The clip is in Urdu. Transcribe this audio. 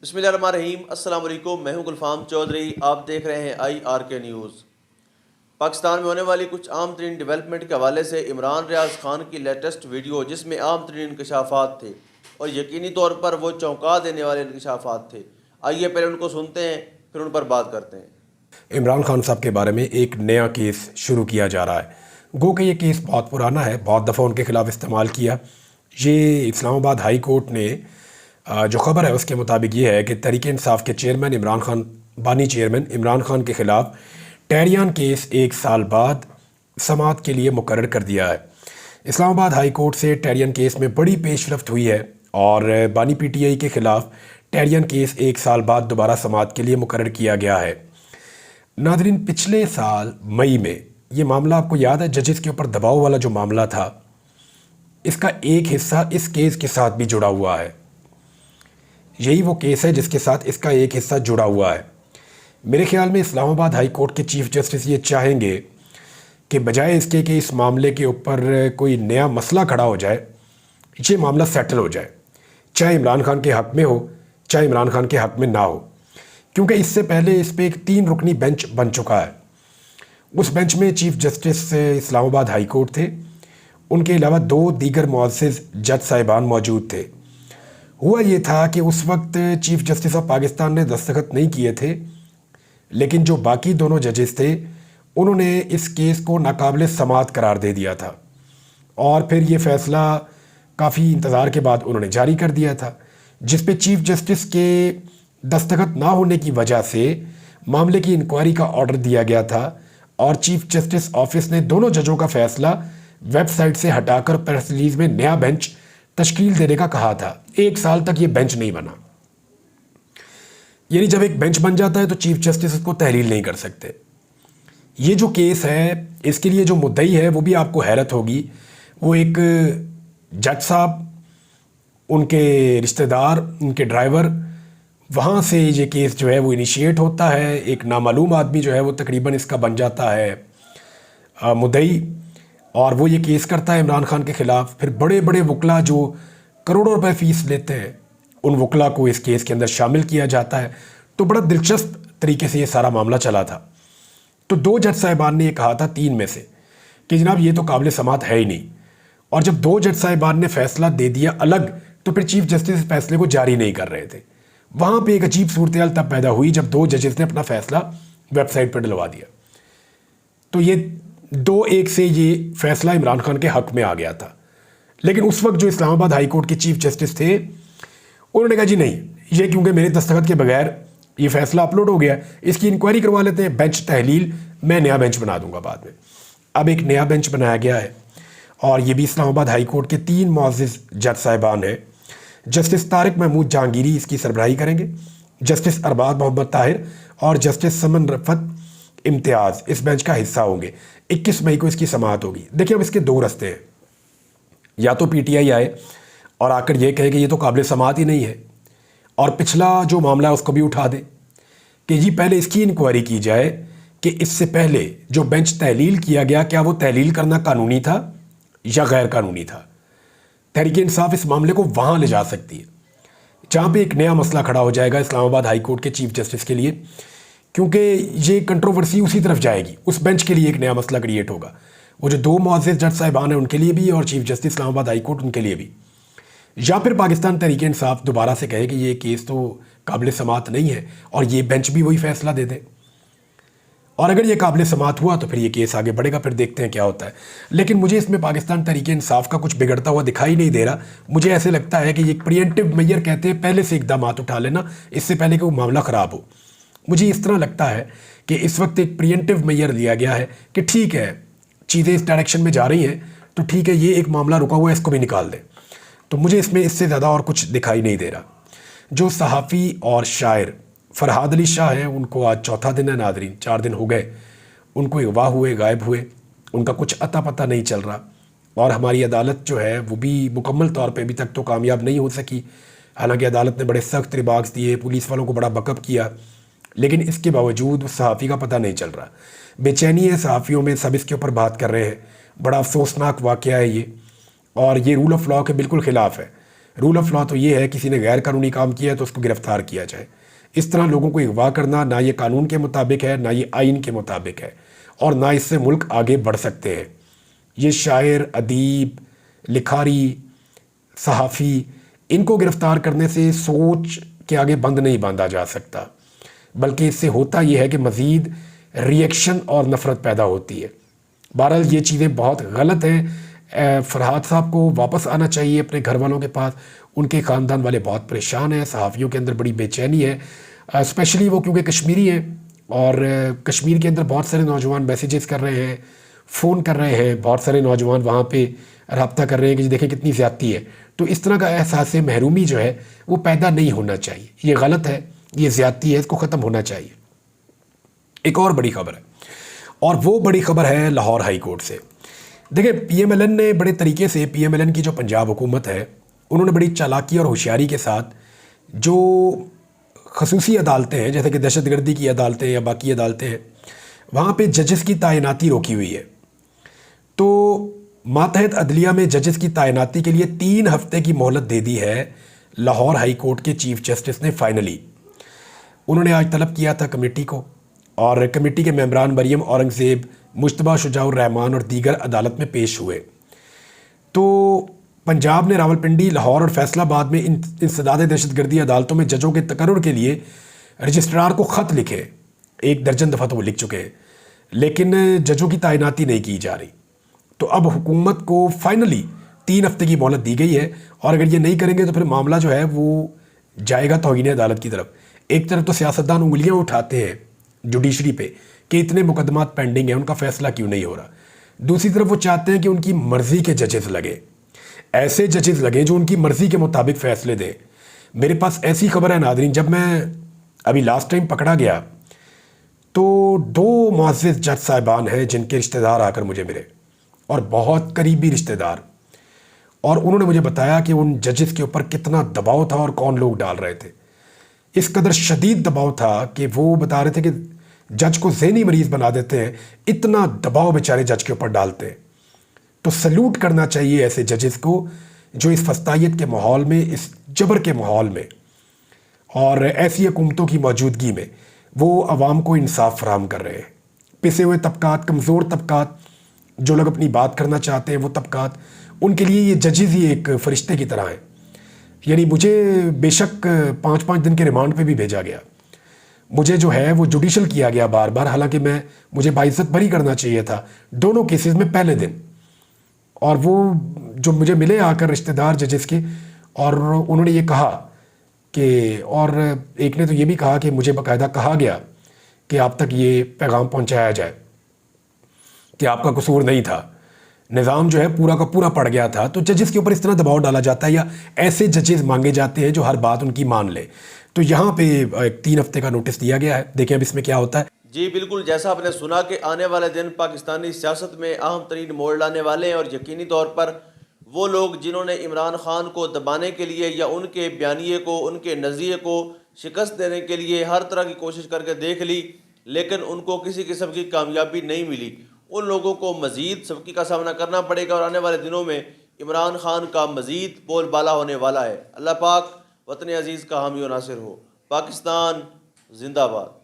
بسم اللہ الرحمن الرحیم۔ السلام علیکم، میں ہوں گلفام چودھری، آپ دیکھ رہے ہیں IRK نیوز۔ پاکستان میں ہونے والی کچھ عام ترین ڈیولپمنٹ کے حوالے سے عمران ریاض خان کی لیٹسٹ ویڈیو، جس میں عام ترین انکشافات تھے اور یقینی طور پر وہ چونکا دینے والے انکشافات تھے۔ آئیے پہلے ان کو سنتے ہیں، پھر ان پر بات کرتے ہیں۔ عمران خان صاحب کے بارے میں ایک نیا کیس شروع کیا جا رہا ہے، گو کہ یہ کیس بہت پرانا ہے، بہت دفعہ ان کے خلاف استعمال کیا۔ یہ اسلام آباد ہائی کورٹ نے جو خبر ہے اس کے مطابق یہ ہے کہ تحریک انصاف کے چیئرمین عمران خان، بانی چیئرمین عمران خان کے خلاف ٹیریان کیس 1 سال بعد سماعت کے لیے مقرر کر دیا ہے۔ اسلام آباد ہائی کورٹ سے ٹیریان کیس میں بڑی پیش رفت ہوئی ہے اور بانی PTI کے خلاف ٹیریان کیس 1 سال بعد دوبارہ سماعت کے لیے مقرر کیا گیا ہے۔ ناظرین، پچھلے سال مئی میں یہ معاملہ آپ کو یاد ہے، ججز کے اوپر دباؤ والا جو معاملہ تھا، اس کا ایک حصہ اس کیس کے ساتھ بھی جڑا ہوا ہے۔ یہی وہ کیس ہے جس کے ساتھ اس کا ایک حصہ جڑا ہوا ہے۔ میرے خیال میں اسلام آباد ہائی کورٹ کے چیف جسٹس یہ چاہیں گے کہ بجائے اس کے کہ اس معاملے کے اوپر کوئی نیا مسئلہ کھڑا ہو جائے، یہ معاملہ سیٹل ہو جائے، چاہے عمران خان کے حق میں ہو چاہے عمران خان کے حق میں نہ ہو، کیونکہ اس سے پہلے اس پہ ایک 3 رکنی بینچ بن چکا ہے۔ اس بینچ میں چیف جسٹس اسلام آباد ہائی کورٹ تھے، ان کے علاوہ 2 دیگر معزز جج صاحبان موجود تھے۔ ہوا یہ تھا کہ اس وقت چیف جسٹس آف پاکستان نے دستخط نہیں کیے تھے، لیکن جو باقی دونوں ججز تھے انہوں نے اس کیس کو ناقابل سماعت قرار دے دیا تھا، اور پھر یہ فیصلہ کافی انتظار کے بعد انہوں نے جاری کر دیا تھا، جس پہ چیف جسٹس کے دستخط نہ ہونے کی وجہ سے معاملے کی انکوائری کا آرڈر دیا گیا تھا، اور چیف جسٹس آفس نے دونوں ججوں کا فیصلہ ویب سائٹ سے ہٹا کر پریس ریلیز میں نیا بینچ تشکیل دینے کا کہا تھا۔ 1 سال تک یہ بینچ نہیں بنا، یعنی جب ایک بینچ بن جاتا ہے تو چیف جسٹس اس کو تحلیل نہیں کر سکتے۔ یہ جو کیس ہے، اس کے لیے جو مدعی ہے وہ بھی آپ کو حیرت ہوگی، وہ ایک جج صاحب، ان کے رشتہ دار، ان کے ڈرائیور، وہاں سے یہ کیس جو ہے وہ انیشیٹ ہوتا ہے۔ ایک نامعلوم آدمی جو ہے وہ تقریباً اس کا بن جاتا ہے مدعی، اور وہ یہ کیس کرتا ہے عمران خان کے خلاف۔ پھر بڑے بڑے وکلا جو کروڑوں روپے فیس لیتے ہیں، ان وکلا کو اس کیس کے اندر شامل کیا جاتا ہے۔ تو بڑا دلچسپ طریقے سے یہ سارا معاملہ چلا تھا۔ تو 2 جج صاحبان نے یہ کہا تھا 3 میں سے کہ جناب یہ تو قابل سماعت ہے ہی نہیں، اور جب 2 جج صاحبان نے فیصلہ دے دیا الگ، تو پھر چیف جسٹس اس فیصلے کو جاری نہیں کر رہے تھے۔ وہاں پہ ایک عجیب صورتحال تب پیدا ہوئی جب 2 ججز نے اپنا فیصلہ ویب سائٹ پہ ڈلوا دیا، تو یہ 2-1 سے یہ فیصلہ عمران خان کے حق میں آ گیا تھا۔ لیکن اس وقت جو اسلام آباد ہائی کورٹ کے چیف جسٹس تھے، انہوں نے کہا جی نہیں، یہ کیونکہ میرے دستخط کے بغیر یہ فیصلہ اپلوڈ ہو گیا، اس کی انکوائری کروا لیتے ہیں، بینچ تحلیل میں نیا بینچ بنا دوں گا بعد میں۔ اب ایک نیا بینچ بنایا گیا ہے، اور یہ بھی اسلام آباد ہائی کورٹ کے 3 معزز جج صاحبان ہیں۔ جسٹس طارق محمود جہانگیری اس کی سربراہی کریں گے، جسٹس ارباب محمد طاہر اور جسٹس سمن رفت امتیاز اس بینچ کا حصہ ہوں گے۔ 21 مئی کو اس کی سماعت ہوگی۔ دیکھیں، اب اس کے 2 رستے ہیں، یا تو PTI آئے اور آ کر یہ کہے کہ یہ تو قابل سماعت ہی نہیں ہے، اور پچھلا جو معاملہ ہے اس کو بھی اٹھا دے کہ جی پہلے اس کی انکوائری کی جائے کہ اس سے پہلے جو بینچ تحلیل کیا گیا، کیا وہ تحلیل کرنا قانونی تھا یا غیر قانونی تھا۔ تحریک انصاف اس معاملے کو وہاں لے جا سکتی ہے جہاں پہ ایک نیا مسئلہ کھڑا ہو جائے گا اسلام آباد ہائی کورٹ کے چیف جسٹس کے لیے، کیونکہ یہ کنٹروورسی اسی طرف جائے گی، اس بینچ کے لیے ایک نیا مسئلہ کریٹ ہوگا۔ وہ جو 2 معزز جج صاحبان ہیں ان کے لیے بھی، اور چیف جسٹس اسلام آباد ہائی کورٹ ان کے لیے بھی، یا پھر پاکستان تحریک انصاف دوبارہ سے کہے کہ یہ کیس تو قابل سماعت نہیں ہے، اور یہ بینچ بھی وہی فیصلہ دے دے، اور اگر یہ قابل سماعت ہوا تو پھر یہ کیس آگے بڑھے گا، پھر دیکھتے ہیں کیا ہوتا ہے۔ لیکن مجھے اس میں پاکستان تحریک انصاف کا کچھ بگڑتا ہوا دکھائی نہیں دے رہا۔ مجھے ایسے لگتا ہے کہ یہ پریمپٹیو میئر کہتے ہیں، پہلے سے اقدامات اٹھا لینا اس سے پہلے کہ وہ معاملہ خراب ہو۔ مجھے اس طرح لگتا ہے کہ اس وقت ایک پریمپٹیو میئر لیا گیا ہے کہ ٹھیک ہے، چیزیں اس ڈائریکشن میں جا رہی ہیں، تو ٹھیک ہے، یہ ایک معاملہ رکا ہوا ہے، اس کو بھی نکال دیں۔ تو مجھے اس میں اس سے زیادہ اور کچھ دکھائی نہیں دے رہا۔ جو صحافی اور شاعر فرحاد علی شاہ ہیں، ان کو آج 4تھا دن ہے ناظرین، 4 دن ہو گئے ان کو اغوا ہوئے، غائب ہوئے، ان کا کچھ اتا پتہ نہیں چل رہا، اور ہماری عدالت جو ہے وہ بھی مکمل طور پہ ابھی تک تو کامیاب نہیں ہو سکی۔ حالانکہ عدالت نے بڑے سخت ریمارکس دیے، پولیس والوں کو بڑا بیک اپ کیا، لیکن اس کے باوجود اس صحافی کا پتہ نہیں چل رہا۔ بے چینی ہے صحافیوں میں، سب اس کے اوپر بات کر رہے ہیں۔ بڑا افسوسناک واقعہ ہے یہ، اور یہ رول آف لاء کے بالکل خلاف ہے۔ رول آف لا تو یہ ہے کسی نے غیر قانونی کام کیا ہے تو اس کو گرفتار کیا جائے. اس طرح لوگوں کو اغوا کرنا نہ یہ قانون کے مطابق ہے، نہ یہ آئین کے مطابق ہے، اور نہ اس سے ملک آگے بڑھ سکتے ہیں. یہ شاعر، ادیب، لکھاری، صحافی، ان کو گرفتار کرنے سے سوچ کے آگے بند نہیں باندھا جا سکتا، بلکہ اس سے ہوتا یہ ہے کہ مزید ری ایکشن اور نفرت پیدا ہوتی ہے. بہرحال یہ چیزیں بہت غلط ہیں. فرحات صاحب کو واپس آنا چاہیے اپنے گھر والوں کے پاس. ان کے خاندان والے بہت پریشان ہیں، صحافیوں کے اندر بڑی بے چینی ہے، اسپیشلی وہ کیونکہ کشمیری ہیں، اور کشمیر کے اندر بہت سارے نوجوان میسیجز کر رہے ہیں، فون کر رہے ہیں، بہت سارے نوجوان وہاں پہ رابطہ کر رہے ہیں کہ جی دیکھیں کتنی زیادتی ہے. تو اس طرح کا احساس محرومی جو ہے وہ پیدا نہیں ہونا چاہیے. یہ غلط ہے، یہ زیادتی ہے، اس کو ختم ہونا چاہیے. ایک اور بڑی خبر ہے، اور وہ بڑی خبر ہے لاہور ہائی کورٹ سے. دیکھیں پی ایم ایل این نے بڑے طریقے سے، پی ایم ایل این کی جو پنجاب حکومت ہے انہوں نے بڑی چالاکی اور ہوشیاری کے ساتھ جو خصوصی عدالتیں ہیں جیسے کہ دہشت گردی کی عدالتیں یا باقی عدالتیں ہیں وہاں پہ ججز کی تعیناتی روکی ہوئی ہے. تو ماتحت عدلیہ میں ججز کی تعیناتی کے لیے 3 ہفتے کی مہلت دے دی ہے لاہور ہائی کورٹ کے چیف جسٹس نے. فائنلی انہوں نے آج طلب کیا تھا کمیٹی کو، اور کمیٹی کے ممبران مریم اورنگزیب، مجتبیٰ شجاع الرحمان اور دیگر عدالت میں پیش ہوئے. تو پنجاب نے راولپنڈی، لاہور اور فیصل آباد میں انسداد دہشت گردی عدالتوں میں ججوں کے تقرر کے لیے رجسٹرار کو خط لکھے. 1 درجن دفعہ تو وہ لکھ چکے ہیں، لیکن ججوں کی تعیناتی نہیں کی جا رہی. تو اب حکومت کو فائنلی 3 ہفتے کی مہلت دی گئی ہے، اور اگر یہ نہیں کریں گے تو پھر معاملہ جو ہے وہ جائے گا توہین عدالت کی طرف. ایک طرف تو سیاستدان انگلیاں اٹھاتے ہیں جوڈیشری پہ کہ اتنے مقدمات پینڈنگ ہیں، ان کا فیصلہ کیوں نہیں ہو رہا. دوسری طرف وہ چاہتے ہیں کہ ان کی مرضی کے ججز لگے، ایسے ججز لگیں جو ان کی مرضی کے مطابق فیصلے دیں. میرے پاس ایسی خبر ہے ناظرین، جب میں ابھی لاسٹ ٹائم پکڑا گیا تو 2 معزز جج صاحبان ہیں جن کے رشتہ دار آ کر مجھے ملے، اور بہت قریبی رشتہ دار، اور انہوں نے مجھے بتایا کہ ان ججز کے اوپر کتنا دباؤ تھا اور کون لوگ ڈال رہے تھے. اس قدر شدید دباؤ تھا کہ وہ بتا رہے تھے کہ جج کو ذہنی مریض بنا دیتے ہیں، اتنا دباؤ بیچارے جج کے اوپر ڈالتے ہیں. تو سلوٹ کرنا چاہیے ایسے ججز کو جو اس فسطائیت کے ماحول میں، اس جبر کے ماحول میں اور ایسی حکومتوں کی موجودگی میں وہ عوام کو انصاف فراہم کر رہے ہیں. پسے ہوئے طبقات، کمزور طبقات، جو لوگ اپنی بات کرنا چاہتے ہیں وہ طبقات، ان کے لیے یہ ججز ہی ایک فرشتے کی طرح ہیں. یعنی مجھے بے شک 5 دن کے ریمانڈ پہ بھی بھیجا گیا، مجھے جو ہے وہ جوڈیشل کیا گیا بار بار، حالانکہ مجھے باعزت بری کرنا چاہیے تھا دونوں کیسز میں پہلے دن. اور وہ جو مجھے ملے آ کر رشتہ دار ججز کے، اور انہوں نے یہ کہا کہ، اور ایک نے تو یہ بھی کہا کہ مجھے باقاعدہ کہا گیا کہ آپ تک یہ پیغام پہنچایا جائے کہ آپ کا قصور نہیں تھا، نظام جو ہے پورا کا پورا پڑ گیا تھا. تو ججز کے اوپر اس طرح دباؤ ڈالا جاتا ہے یا ایسے ججز مانگے جاتے ہیں جو ہر بات ان کی مان لے. تو یہاں پہ 3 ہفتے کا نوٹس دیا گیا ہے، دیکھیں اب اس میں کیا ہوتا ہے. جی بالکل، جیسا آپ نے سنا کہ آنے والے دن پاکستانی سیاست میں اہم ترین موڑ لانے والے ہیں، اور یقینی طور پر وہ لوگ جنہوں نے عمران خان کو دبانے کے لیے یا ان کے بیانیے کو، ان کے نظریے کو شکست دینے کے لیے ہر طرح کی کوشش کر کے دیکھ لی، لیکن ان کو کسی قسم کی کامیابی نہیں ملی، ان لوگوں کو مزید سبکی کا سامنا کرنا پڑے گا، اور آنے والے دنوں میں عمران خان کا مزید بول بالا ہونے والا ہے. اللہ پاک وطن عزیز کا حامی و ناصر ہو. پاکستان زندہ باد.